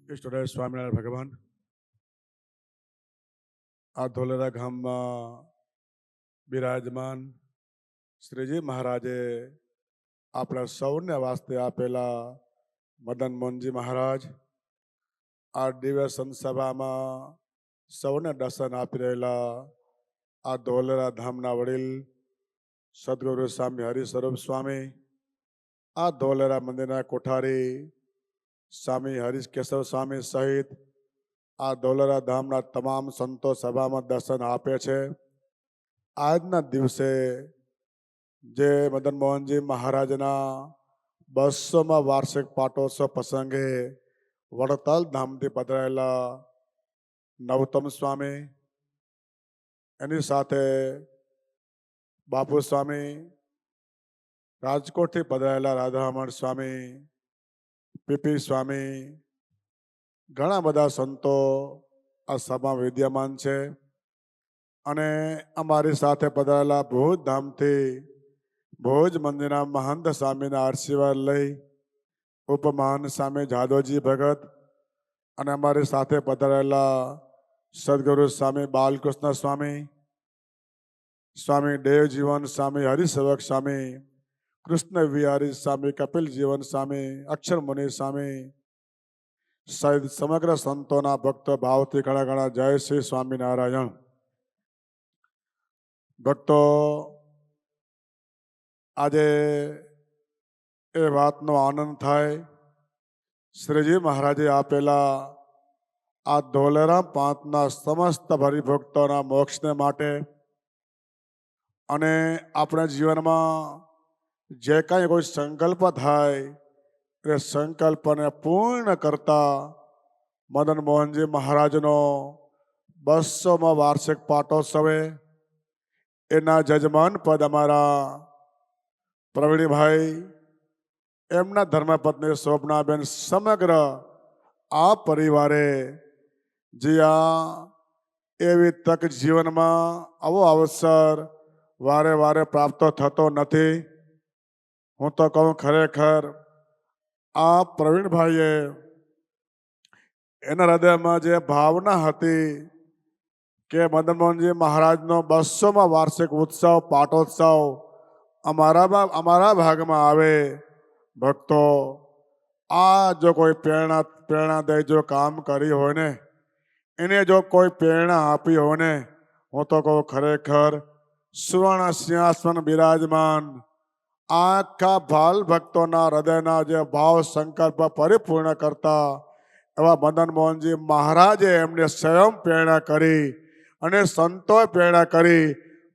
ઈષ્ટદેવ સ્વામિનારાયણ ભગવાન આ ધોલેરા ગામમાં બિરાજમાન શ્રીજી મહારાજે આપણા સૌને વાસ્તે આપેલા મદન મોહનજી મહારાજ આ દિવ્ય સંતસભામાં સૌને દર્શન આપી રહેલા આ ધોલેરા ધામના વડીલ સદગુરુ સ્વામી હરિસ્વરૂપ સ્વામી, આ ધોલેરા મંદિરના કોઠારી સ્વામી હરીશ કેશવ સ્વામી સહિત આ ધોલેરા ધામના તમામ સંતો સભામાં દર્શન આપે છે. આજના દિવસે જે મદન મોહનજી મહારાજના 200મા વાર્ષિક પાટોત્સવ પ્રસંગે વડતાલ ધામથી પધારેલા નવતમ સ્વામી, એની સાથે બાપુ સ્વામી, રાજકોટથી પધારેલા રાધામણ સ્વામી, પીપી સ્વામી, ઘણા બધા સંતો આ સભામાં વિદ્યમાન છે. અને અમારી સાથે પધારેલા ભુજ ધામથી ભુજ મંદિરના મહંત સ્વામીના આશીર્વાદ લઈ ઉપમહાન સ્વામી જાદવજી ભગત અને અમારી સાથે પધારેલા સદગુરુ સ્વામી બાલકૃષ્ણ સ્વામી, સ્વામી દેવજીવન સ્વામી હરિસેવક સ્વામી, કૃષ્ણ વિહારી સ્વામી, કપિલ જીવન સ્વામી, અક્ષર મુનિ સ્વામી સહિત સમગ્ર સંતોના ભક્તો ભાવથી ઘણા ઘણા જય શ્રી સ્વામિનારાયણ. ભક્તો, આજે એ વાતનો આનંદ થાય, શ્રીજી મહારાજે આપેલા આ ધોલેરા પાંચના સમસ્ત હરિભક્તોના મોક્ષને માટે અને આપણા જીવનમાં જે કાંઈ કોઈ સંકલ્પ થાય એ સંકલ્પને પૂર્ણ કરતા મદન મોહનજી મહારાજનો 200મા વાર્ષિક પાટોત્સવે એના જજમાન પદ અમારા પ્રવીણભાઈ, એમના ધર્મપત્ની શોભનાબેન, સમગ્ર આ પરિવારે જે આ એવી તક જીવનમાં આવો અવસર વારે વારે પ્રાપ્ત થતો નથી. હું તો કહું, ખરેખર આ પ્રવીણભાઈએ એના હૃદયમાં જે ભાવના હતી કે મદન મોહનજી મહારાજનો 200મા વાર્ષિક ઉત્સવ પાટોત્સવ અમારા ભાગમાં આવે. ભક્તો, આ જો કોઈ પ્રેરણાદાયી જો કામ કરી હોય ને, એને જો કોઈ પ્રેરણા આપી હોય ને, હું તો કહું ખરેખર સુવર્ણ સિંહાસન બિરાજમાન આખા ભાલ ભક્તોના હૃદયના જે ભાવ સંકલ્પ પરિપૂર્ણ કરતા એવા મદન મોહનજી મહારાજે એમને સ્વયં પ્રેરણા કરી અને સંતોએ પ્રેરણા કરી.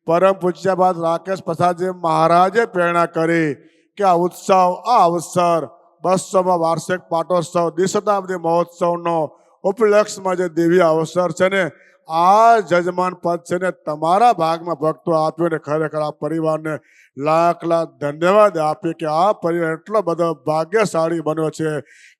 પરમ પૂજ્યપાદ રાકેશ પ્રસાદજી મહારાજે પ્રેરણા કરી કે આ ઉત્સવ, આ અવસર 200મા વાર્ષિક પાટોત્સવ દ્વિશતાબ્દી મહોત્સવનો ઉપલક્ષમાં જે દિવ્ય અવસર છે ને, આ જજમાન પદ છે ને તમારા ભાગમાં ભક્તો આપ્યો ને, ખરેખર આ પરિવારને લાખ લાખ ધન્યવાદ આપીએ કે આ પરિવાર એટલો બધો ભાગ્યશાળી બન્યો છે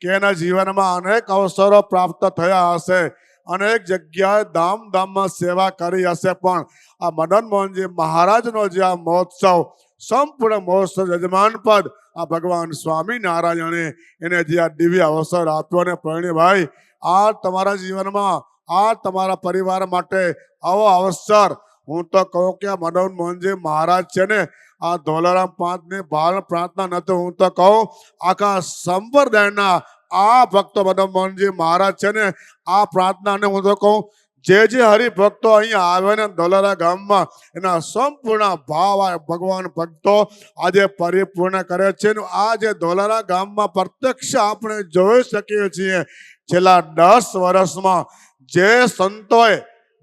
કે એના જીવનમાં અનેક અવસરો પ્રાપ્ત થયા હશે, અનેક જગ્યાએ ધામમાં સેવા કરી હશે, પણ આ મદન મોહનજી મહારાજનો જે આ મહોત્સવ, સંપૂર્ણ મહોત્સવ યજમાન પદ આ ભગવાન સ્વામિનારાયણે એને જે આ દિવ્ય અવસર આપ્યો ને પ્રવીણભાઈ, આ તમારા જીવનમાં, આ તમારા પરિવાર માટે આવો અવસર, હું તો કહું કે આ મદન મોહનજી મહારાજ છે ને, આ ધોલેરા પાંચની ભાલ પ્રાર્થના નથી, હું તો કહું આખા સંપ્રદાયના આ ભક્તો મદન મોહનજી મહારાજ છે ને, આ પ્રાર્થનાને હું તો કહું જે હરિભક્તો અહીંયા આવે ને ધોલેરા ગામમાં, એના સંપૂર્ણ ભાવ આ ભગવાન ભક્તો આજે પરિપૂર્ણ કરે છે. આ જે ધોલેરા ગામમાં પ્રત્યક્ષ આપણે જોઈ શકીએ છીએ, છેલ્લા 10 વર્ષમાં જે સંતોએ,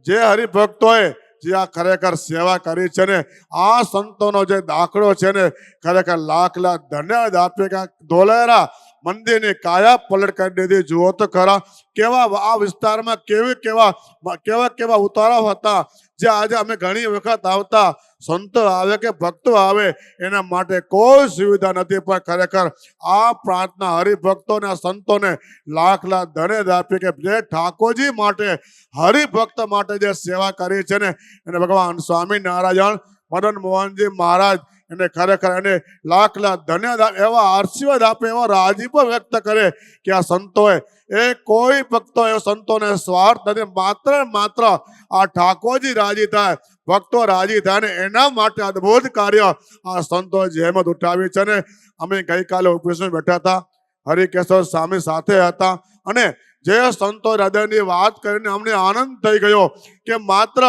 જે હરિભક્તોએ જે આ ખરેખર સેવા કરી છે ને, આ સંતોનો જે દાખલો છે ને, ખરેખર લાખ લાખ ધન્યવાદ આપીએ કે ધોલેરા મંદિરની કાયા પલટ કરી દીધી. જુઓ તો ખરા કેવા આ વિસ્તારમાં કેવા ઉતારાઓ હતા, જે આજે અમે ઘણી વખત આવતા સંતો આવે કે ભક્તો આવે એના માટે કોઈ સુવિધા નથી, પણ ખરેખર આ પ્રાર્થના હરિભક્તોને સંતોને લાખ લાખ ધન્યવાદ આપીએ કે જે ઠાકોરજી માટે, હરિભક્ત માટે જે સેવા કરી છે ને, એને ભગવાન સ્વામિનારાયણ મદન મોહનજી મહારાજ એને ખરેખર એને લાખ લાખ ધન્યવાદ એવા આશીર્વાદ આપે, એવા રાજીપો વ્યક્ત કરે કે આ સંતોએ કોઈ ભક્તો એ સંતોને સ્વાર્થ નથી, માત્ર ને માત્ર આ ઠાકોરજી રાજી થાય, ભક્તો રાજી થાય ને એના માટે અદભુત કાર્ય આ સંતોએ જહેમત ઉઠાવી છે. ને અમે ગઈકાલે ઓફિસમાં બેઠા હતા, હરિકેશવ સ્વામી સાથે હતા અને જે સંતો હૃદયની વાત કરીને અમને આનંદ થઈ ગયો કે માત્ર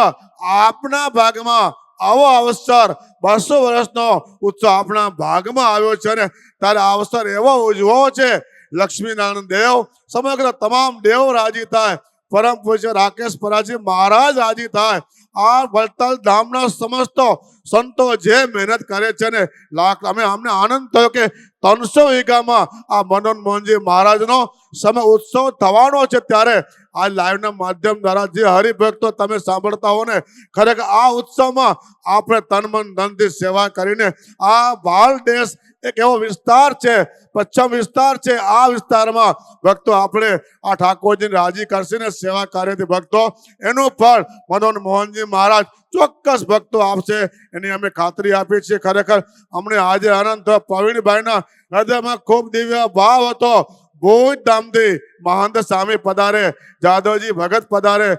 આપના ભાગમાં આવો અવસર 200 વર્ષનો ઉત્સવ આપણા ભાગમાં આવ્યો છે ને ત્યારે આ અવસર એવો ઉજવો છે. લક્ષ્મીનારાયણ દેવ સમગ્ર તમામ દેવ રાજી થાય, પરમ પૂજ્ય રાકેશ પરાજી મહારાજ રાજી થાય. આ વલતાલ ધામના સમસ્ત સંતો જે મહેનત કરે છે ને લાખ અમને આનંદ થયો કે 300 વીઘામાં આ મનોહર મોહનજી મહારાજનો સમય ઉત્સવ થવાનો છે. ત્યારે આ લાઈવના માધ્યમ દ્વારા જે હરિભક્તો તમે સાંભળતા હો ને ખરેખર આ ઉત્સવમાં આપણે તન મન ધનથી સેવા કરીને આ બાલ દેશ એક એવો વિસ્તાર છે, પશ્ચિમ વિસ્તાર છે, આ વિસ્તારમાં ભક્તો આપણે આ ઠાકોરજીને રાજી કરશે ને સેવા કાર્યથી ભક્તો એનું ફળ મનોહર મોહનજી મહારાજ ચોક્કસ ભક્તો આપશે એની અમે ખાતરી આપીએ છીએ. ખરેખર અમને આજે આનંદ થયો. પ્રવીણભાઈના હૃદયમાં ખૂબ દિવ્ય ભાવ હતો. ભુજ ધામથી મહંત સ્વામી પધારે, જાદવજી ભગત પધારે,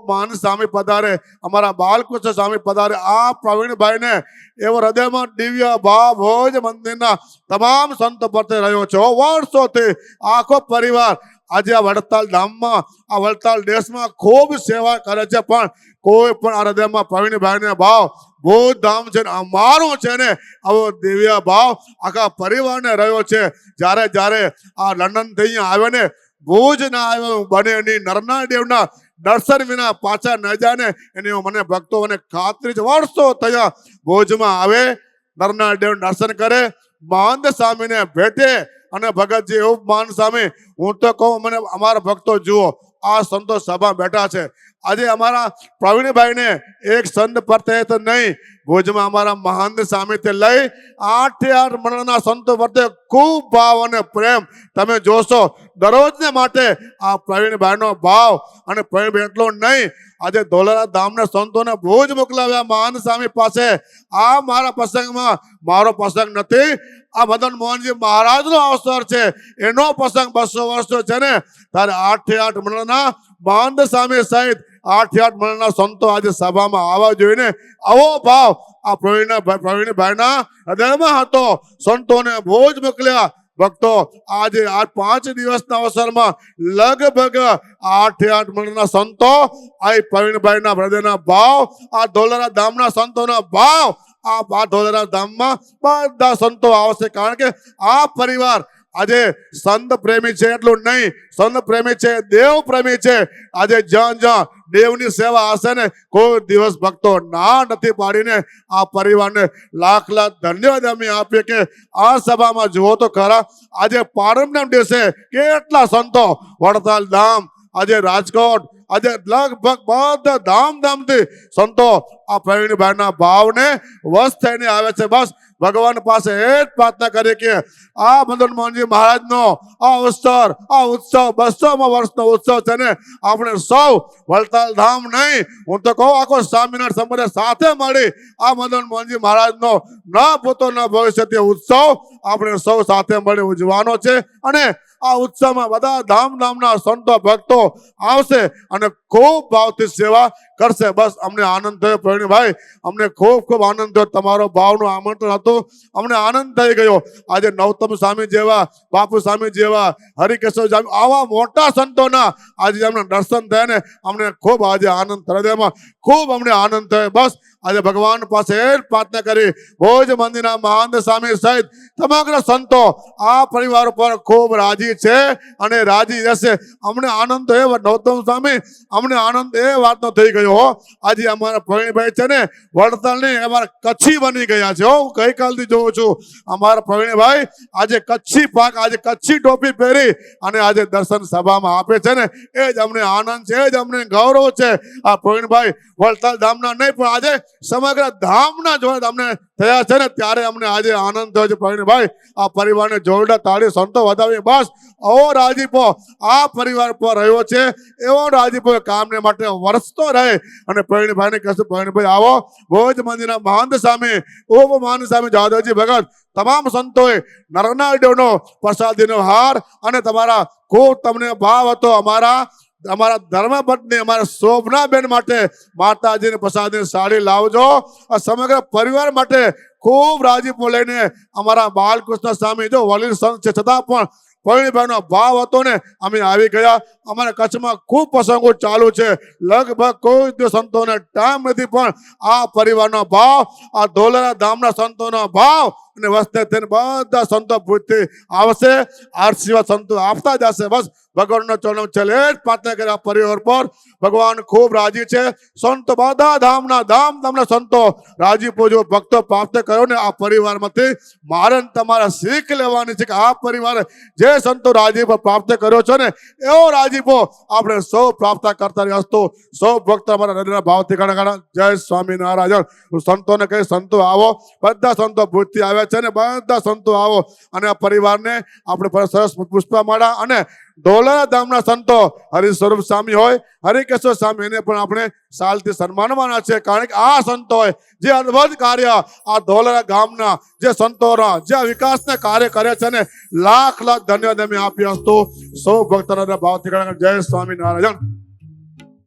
માન સ્વામી પધારે, અમારા બાલકૃષ્ણ સ્વામી પધારે. આ પ્રવીણભાઈને એવો હૃદયમાં દિવ્ય ભાવ ભોજ મંદિરના તમામ સંતો પ્રત્યે રહ્યો છે. વર્ષોથી આખો પરિવાર આજે આ વડતાલ ધામમાં આ વડતાલ દેશમાં ખૂબ સેવા કરે છે, પણ કોઈ પણ આ હૃદયમાં પ્રવીણભાઈને ભાવ ભુજ ધામ છે અમારું છે ને આવો દિવ્ય ભાવ આખા પરિવારને રહ્યો છે. જ્યારે જ્યારે આ લંડન થી અહીંયા આવે ને ભુજ ના આવ્યો બને એની નરના દેવના દર્શન વિના પાછા ન જાય ને એની મને ભક્તો મને ખાતરી છે. વર્ષો થયા ભુજમાં આવે, નરના દેવ દર્શન કરે, મહંત સ્વામીને ભેટે અને ભગતજી એવું માન સ્વામી હું તો કહું મને અમારા ભક્તો જુઓ આ સંતો સભા બેઠા છે. આજે અમારા પ્રવીણભાઈને એક સંત પ્રત્યે તો નહીં, ભુજમાં અમારા મહંત સ્વામીથી લઈ 8 મંડળના સંતો પ્રત્યે ખૂબ ભાવ અને પ્રેમ તમે જોશો. દરરોજને માટે આ પ્રવીણભાઈનો ભાવ અને પ્રવીણભાઈ એટલો નહીં, આજે ધોલેરા ધામના સંતોને ભુજ મોકલાવ્યા મહાન સ્વામી પાસે. આ મારા પ્રસંગમાં મારો પ્રસંગ નથી, આ મદન મોહનજી મહારાજનો અવસર છે, એનો પ્રસંગ 200 વર્ષનો છે ને ત્યારે 8 મંડળના મહંત સ્વામી સહિત 8 મંડળના સંતો આજે સભામાં આવવા જોઈને આવો ભાવ આ પ્રવીણભાઈના હૃદયમાં હતો. સંતોને ભોજ મોકલ્યા. ભક્તો આજે આ 5 દિવસના અવસરમાં લગભગ 8 મંડળના સંતો આ પ્રવીણભાઈના હૃદયના ભાવ, આ ધોલેરા ધામના સંતોના ભાવ, આ ધોલેરા ધામમાં બધા સંતો આવશે. કારણ કે આ પરિવાર આજે સંત પ્રેમી છે એટલું નહીં, સંત પ્રેમી છે, દેવ પ્રેમી છે. આજે જ્યાં જ્યાં દેવની સેવા હશે ને કોઈ દિવસ ભક્તો ના નથી પાડીને આ પરિવારને લાખ લાખ ધન્યવાદ અમે આપીએ કે આ સભામાં જુઓ તો ખરા આજે પારણના દિવસે કેટલા સંતો વડતાલ ધામ, આજે રાજકોટ, આજે લગભગ બધા ધામથી સંતો આ પ્રવીણભાઈના ભાવને વશ થઈને આવે છે. બસ ભગવાન પાસે એ જ પ્રાર્થના કરીએ કે આ મદન મોહનજી મહારાજનો આ અવસર, આ ઉત્સવ 200મા વર્ષનો ઉત્સવ છે ને આપણે સૌ વલતાલ ધામ નહીં હું તો કહું આખો સ્વામિનારાયણ સંપ્રદાય સાથે મળી આ મદન મોહનજી મહારાજનો ન ભૂતો ન ભવિષ્યથી ઉત્સવ આપણે સૌ સાથે મળી ઉજવવાનો છે. અને આ ઉત્સવમાં બધા ધામના સંતો ભક્તો આવશે અને ખૂબ ભાવથી સેવા કરશે. બસ અમને આનંદ થયો પ્રવીણભાઈ, અમને ખૂબ ખૂબ આનંદ થયો. તમારો ભાવનું આમંત્રણ હતું, અમને આનંદ થઈ ગયો. આજે નવતમ સ્વામી જેવા, બાપુ સ્વામી જેવા, હરિકેશવ સ્વામી આવા મોટા સંતોના આજે અમને દર્શન થયા ને અમને ખૂબ આજે આનંદ હૃદયમાં ખૂબ અમને આનંદ થયો. બસ આજે ભગવાન પાસે એ જ પ્રાર્થના કરી ભોજ મંદિરના મહાન સ્વામી સહિત સમગ્ર સંતો આ પરિવાર ઉપર ખૂબ રાજી છે અને રાજી રહેશે. અમને આનંદ એ નવતમ સ્વામી અમને આનંદ એ વાતનો થઈ ગયો. આજે અમારા પ્રવીણભાઈ છે ને વડતાલની અમારા કચ્છી બની ગયા છે. હું ગઈકાલથી જોઉં છું અમારા પ્રવીણભાઈ આજે કચ્છી પાક, આજે કચ્છી ટોપી પહેરી અને આજે દર્શન સભામાં આપે છે ને એ જ અમને આનંદ છે, એ જ અમને ગૌરવ છે. આ પ્રવીણભાઈ વડતાલ ધામના નહીં પણ આજે સમગ્ર ધામના જોડે અમને થયા છે ને ત્યારે અમને આજે આનંદ થયો છે પ્રવીણભાઈ. આ પરિવારને જોરદાર તાળી સંતો વધાવી. બસ આવો રાજીપો આ પરિવાર પર રહ્યો છે, એવો રાજીપો કામને માટે વરસતો રહે. અને પ્રવીણભાઈને કહેશું, પ્રવીણભાઈ આવો ભોજ મંદિરના મહંત સામે, ઉપમહંત સામે જાદવજી ભગત તમામ સંતોએ નરનાડીઓનો પ્રસાદીનો હાર અને તમારા ખૂબ તમને ભાવ હતો અમારા ધર્મપત્ની અમારા શોભનાબેન માટે માતાજીને પ્રસાદની સાડી લાવજો. આ સમગ્ર પરિવાર માટે ખૂબ રાજીપો લઈને અમારા બાલકૃષ્ણ સ્વામી જો વલીલ સંત છે છતાં પણ પ્રવીણભાઈનો ભાવ હતો ને અમે આવી ગયા. અમારા કચ્છમાં ખૂબ પ્રસંગો ચાલુ છે, લગભગ કોઈ દિવસ સંતોને ટાઈમ નથી, પણ આ પરિવારનો ભાવ, આ ધોલેરા ધામના સંતોનો ભાવ અને વસ્તે થઈને બધા સંતો પૂછતી આવશે, આશીર્વાદ સંતો આપતા જશે. બસ ભગવાનનો ચરણ છેલ્લે જ પ્રાર્થના કરે આ પરિવાર પર. ભગવાન ખૂબ રાજી છે. સંતો બધા ધામના સંતો રાજીપો જો ભક્તો પ્રાપ્ત કર્યો ને આ પરિવારમાંથી મારે તમારે શીખ લેવાની છે કે આ પરિવારે જે સંતો રાજીપો પ્રાપ્ત કર્યો છે ને એવો રાજીપો આપણે સૌ પ્રાપ્ત કરતા રહ્યા. સૌ ભક્તો અમારા હૃદયના ભાવથી ઘણા જય સ્વામિનારાયણ. હું સંતોને કહી, સંતો આવો, બધા સંતો ભૂતથી આવ્યા છે ને બધા સંતો આવો અને આ પરિવારને આપણે સરસ પુષ્પમાળા અને ધોલેરા ધામના સંતો હરિ સ્વરૂપ સ્વામી હોય, હરિકેશ્વર સ્વામી, એને પણ આપણે સાલથી સન્માનવાના છે. કારણ કે આ સંતોએ જે અદ્ભુત કાર્ય આ ધોલેરા ગામના જે સંતોના જે વિકાસના કાર્ય કરે છે ને લાખ ધન્યવાદ અમે આપ્યા. સૌ ભક્તોના ભાવથી જય સ્વામિનારાયણ.